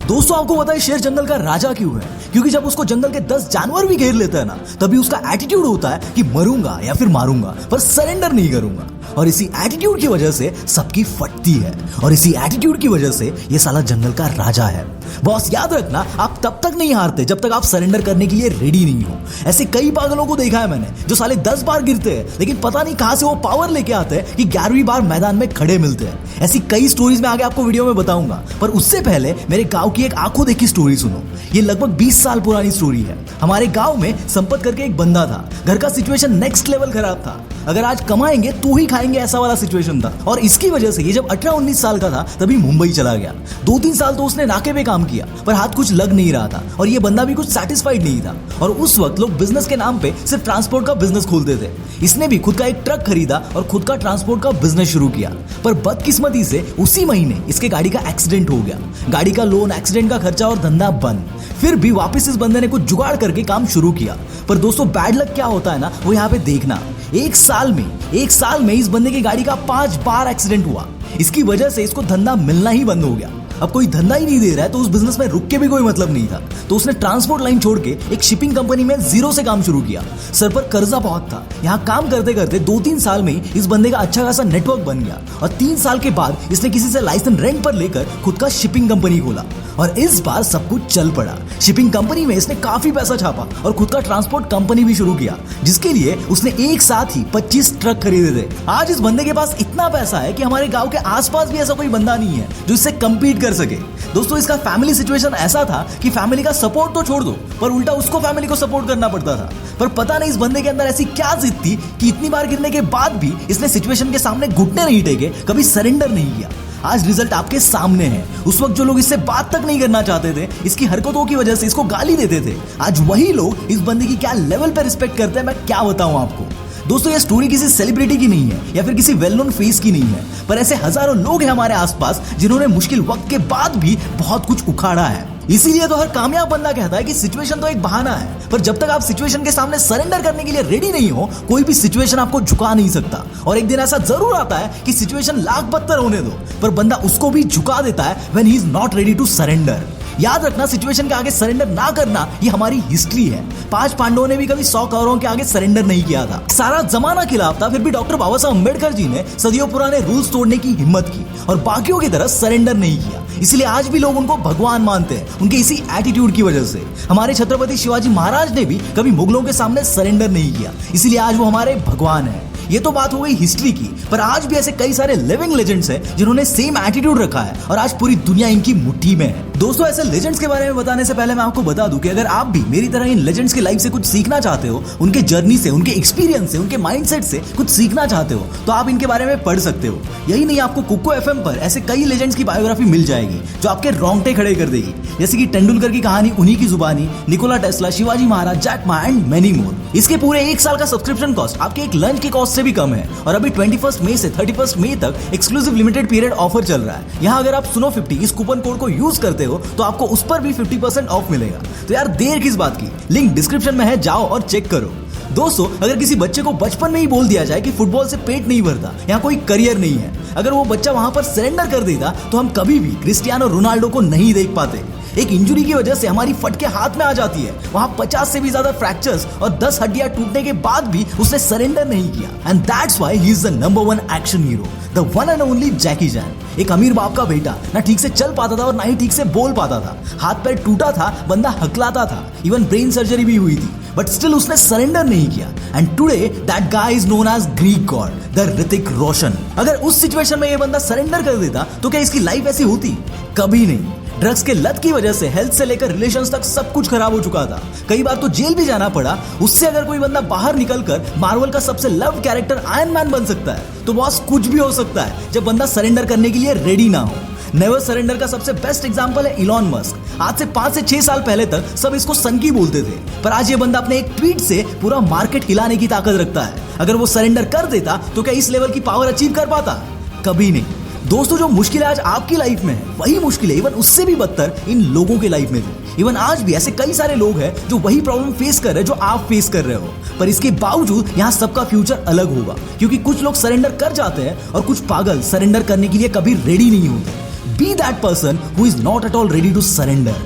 दोस्तों आपको पता है शेर जंगल का राजा क्यों है? क्योंकि जब उसको जंगल के 10 जानवर भी घेर लेते हैं ना, तभी उसका एटीट्यूड होता है कि मरूंगा या फिर मारूंगा, पर सरेंडर नहीं करूंगा। और इसी एटीट्यूड की वजह से सबकी फटती है, और इसी एटीट्यूड की वजह से ये साला जंगल का राजा है। बॉस याद रखना, आप तब तक नहीं हारते जब तक आप सरेंडर करने के लिए रेडी नहीं हो। ऐसे कई पागलों को देखा है मैंने जो साले 10 बार गिरते हैं, लेकिन पता नहीं कहां से वो पावर लेके आते हैं कि 11वीं बार मैदान में खड़े मिलते हैं। ऐसी कई स्टोरीज मैं आगे आपको वीडियो में बताऊंगा, पर उससे पहले मेरे गांव की एक आंखों देखी स्टोरी सुनो। ये लगभग 20 साल पुरानी स्टोरी है। हमारे गांव में संपत करके एक बंदा था। घर का सिचुएशन नेक्स्ट लेवल खराब था। अगर आज कमाएंगे तो ही खाएंगे, ऐसा वाला सिचुएशन था। और इसकी वजह से ये जब 18-19 साल का था तभी मुंबई चला गया। 2-3 साल तो उसने नाके पे काम किया, पर हाथ कुछ लग नहीं रहा था, और ये बंदा भी कुछ सेटिस्फाइड नहीं था। और उस वक्त लोग बिजनेस के नाम पे सिर्फ ट्रांसपोर्ट का बिजनेस खोलते थे। इसने भी खुद का एक ट्रक खरीदा और खुद का ट्रांसपोर्ट का बिजनेस शुरू किया। पर बदकिस्मती से उसी महीने इसके गाड़ी का एक्सीडेंट हो गया। गाड़ी का लोन, एक्सीडेंट का खर्चा और धंधा बंद। फिर भी वापस इस बंदे ने कुछ जुगाड़ करके काम शुरू किया। पर दोस्तों बैड लक क्या होता है ना, वो यहाँ पे देखना। एक साल में इस बंदे की गाड़ी का 5 बार एक्सीडेंट हुआ। इसकी वजह से इसको धंधा मिलना ही बंद हो गया। अब कोई धंधा ही नहीं दे रहा है तो उस बिजनेस में रुक के भी कोई मतलब नहीं था। तो उसने ट्रांसपोर्ट लाइन छोड़ के एक शिपिंग कंपनी में जीरो से काम शुरू किया। सर पर कर्जा बहुत था। यहाँ काम करते करते 2-3 साल में ही इस बंदे का अच्छा खासा नेटवर्क बन गया, और 3 साल के बाद इसने किसी से लाइसेंस रेंट पर लेकर खुद का शिपिंग कंपनी खोला। और इस बार सब कुछ चल पड़ा। शिपिंग कंपनी में इसने काफी पैसा छापा और खुद का ट्रांसपोर्ट कंपनी भी शुरू किया, जिसके लिए उसने एक साथ ही 25 ट्रक खरीदे थे। आज इस बंदे के पास इतना पैसा है कि हमारे गांव के आसपास भी ऐसा कोई बंदा नहीं है जो इससे कम्पीट कर सके। दोस्तों इसका फैमिली सिचुएशन ऐसा था कि फैमिली का सपोर्ट तो छोड़ दो, पर उल्टा उसको फैमिली को सपोर्ट करना पड़ता था। पर पता नहीं इस बंदे के अंदर ऐसी क्या जिद थी कि इतनी बार गिरने के बाद भी इसने सिचुएशन के सामने घुटने नहीं टेके, कभी सरेंडर नहीं किया। आज रिजल्ट आपके सामने है। उस वक्त जो लोग इससे बात तक नहीं करना चाहते थे, इसकी हरकतों की वजह से इसको गाली देते थे, आज वही लोग इस बंदे की क्या लेवल पर रिस्पेक्ट करते हैं, मैं क्या बताऊं आपको। दोस्तों ये स्टोरी किसी सेलिब्रिटी की नहीं है या फिर किसी वेल नोन फेस की नहीं है, पर ऐसे हजारों लोग हैं हमारे आसपास जिन्होंने मुश्किल वक्त के बाद भी बहुत कुछ उखाड़ा है। इसीलिए तो हर कामयाब बंदा कहता है कि सिचुएशन तो एक बहाना है, पर जब तक आप सिचुएशन के सामने सरेंडर करने के लिए रेडी नहीं हो, कोई भी सिचुएशन आपको झुका नहीं सकता। और एक दिन ऐसा जरूर आता है कि सिचुएशन लाख बदतर होने दो, पर बंदा उसको भी झुका देता है when he is not ready to surrender. याद रखना, सिचुएशन के आगे सरेंडर ना करना ये हमारी हिस्ट्री है। 5 पांडवों ने भी कभी 100 कौरवों के आगे सरेंडर नहीं किया था। सारा जमाना खिलाफ था, फिर भी डॉक्टर बाबा साहब अम्बेडकर जी ने सदियों पुराने रूल्स तोड़ने की हिम्मत की और बाकियों की तरह सरेंडर नहीं किया। इसलिए आज भी लोग उनको भगवान मानते हैं, उनके इसी एटीट्यूड की वजह से। हमारे छत्रपति शिवाजी महाराज ने भी कभी मुगलों के सामने सरेंडर नहीं किया, इसलिए आज वो हमारे भगवान है। ये तो बात हो गई हिस्ट्री की, पर आज भी ऐसे कई सारे लिविंग लेजेंड्स हैं जिन्होंने सेम एटीट्यूड रखा है और आज पूरी दुनिया इनकी मुट्ठी में है। दोस्तों ऐसे लेजेंड्स के बारे में बताने से पहले मैं आपको बता दूं कि अगर आप भी मेरी तरह इन लेजेंड्स की लाइफ से कुछ सीखना चाहते हो, उनके जर्नी से, उनके एक्सपीरियंस से, उनके माइंडसेट से कुछ सीखना चाहते हो, तो आप इनके बारे में पढ़ सकते हो। यही नहीं, आपको कुको एफएम पर ऐसे कई लेजेंड्स की बायोग्राफी मिल जाएगी जो आपके रोंगटे खड़े कर देगी। जैसे कि तेंदुलकर की कहानी उन्हीं की जुबानी, Nikola Tesla, Shivaji Maharaj, Jack Ma and many more. इसके पूरे 1 साल का सब्सक्रिप्शन कॉस्ट आपके एक लंच के कॉस्ट से भी कम है, और अभी 21 मई से 31 मई तक एक्सक्लूसिव लिमिटेड पीरियड ऑफर चल रहा है। यहाँ अगर आप सुनो 50 इस कूपन कोड को यूज करते हो तो आपको उस पर भी 50% ऑफ मिलेगा। तो यार देर किस बात की, लिंक डिस्क्रिप्शन में है, जाओ और चेक करो। दोस्तों अगर किसी बच्चे को बचपन में ही बोल दिया जाए कि फुटबॉल से पेट नहीं भरता, यहाँ कोई करियर नहीं है, अगर वो बच्चा वहां पर सरेंडर कर देता तो हम कभी भी क्रिस्टियानो रोनाल्डो को नहीं देख पाते। एक इंजरी की वजह से हमारी फटके हाथ में आ जाती है, वहां 50 से भी ज्यादा फ्रैक्चर्स और 10 हड्डियां टूटने के बाद भी उसने सरेंडर नहीं किया। And that's why he is the number 1 action hero, the one and only Jackie Chan. एक अमीर बाप का बेटा, ना ठीक से चल पाता था और ना ही ठीक से बोल पाता था, हाथ पैर टूटा था, बंदा हकलाता था, इवन ब्रेन सर्जरी भी हुई थी, बट स्टिल उसने सरेंडर नहीं किया। And today that guy is known as Greek god, the Hrithik Roshan. अगर उस सिचुएशन में ये बंदा सरेंडर कर देता तो क्या इसकी लाइफ ऐसी होती? कभी नहीं। ड्रग्स के लत की वजह से हेल्थ से लेकर रिलेशंस तक सब कुछ खराब हो चुका था। कई बार तो जेल भी जाना पड़ा। उससे अगर कोई बंदा बाहर निकलकर मार्वल का सबसे लव्ड कैरेक्टर आयरन मैन बन सकता है, तो बॉस कुछ भी हो सकता है जब बंदा सरेंडर करने के लिए रेडी ना हो। नेवर सरेंडर का सबसे बेस्ट एग्जांपल है इलॉन मस्क। आज से 5 से 6 साल पहले तक सब इसको सनकी बोलते थे, पर आज ये बंदा अपने एक ट्वीट से पूरा मार्केट हिलाने की ताकत रखता है। अगर वो सरेंडर कर देता तो क्या इस लेवल की पावर अचीव कर पाता? कभी नहीं। दोस्तों जो मुश्किल आज आपकी लाइफ में है, वही मुश्किल है इवन उससे भी बदतर इन लोगों की लाइफ में थी। इवन आज भी ऐसे कई सारे लोग हैं जो वही प्रॉब्लम फेस कर रहे हैं जो आप फेस कर रहे हो, पर इसके बावजूद यहाँ सबका फ्यूचर अलग होगा, क्योंकि कुछ लोग सरेंडर कर जाते हैं और कुछ पागल सरेंडर करने के लिए कभी रेडी नहीं होते। be that person who is not at all ready to surrender.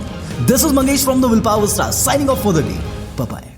This is Mangesh from the Willpower Star signing off for the day. Bye bye.